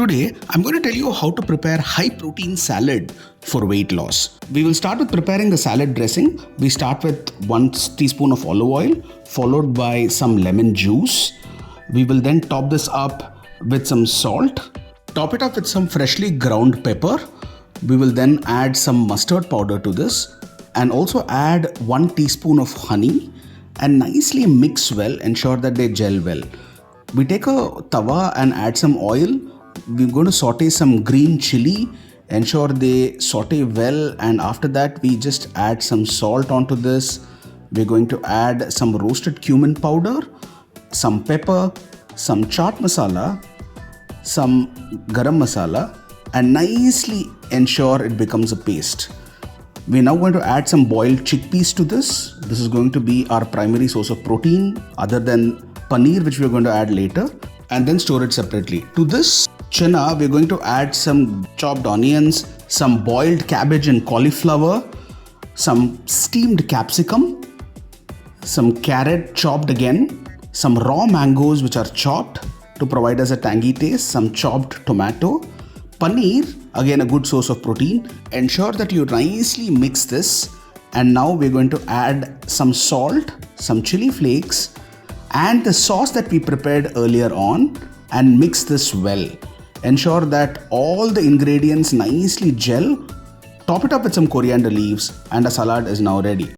Today, I'm going to tell you how to prepare high protein salad for weight loss. We will start with preparing the salad dressing. We start with 1 teaspoon of olive oil, followed by some lemon juice. We will then top this up with some salt. Top it up with some freshly ground pepper. We will then add some mustard powder to this and also add 1 teaspoon of honey and nicely mix well, ensure that they gel well. We take a tawa and add some oil. We're going to saute some green chili, ensure they saute well, and after that we just add some salt onto this. We're going to add some roasted cumin powder, some pepper, some chaat masala, some garam masala, and nicely ensure it becomes a paste. We're now going to add some boiled chickpeas to this. This is going to be our primary source of protein other than paneer, which we're going to add later, and then store it separately. To this chana, we're going to add some chopped onions, some boiled cabbage and cauliflower, some steamed capsicum, some carrot chopped again, some raw mangoes which are chopped to provide us a tangy taste, some chopped tomato, paneer, again a good source of protein. Ensure that you nicely mix this, and now we're going to add some salt, some chili flakes, and the sauce that we prepared earlier on, and mix this well. Ensure that all the ingredients nicely gel. Top it up with some coriander leaves, and a salad is now ready.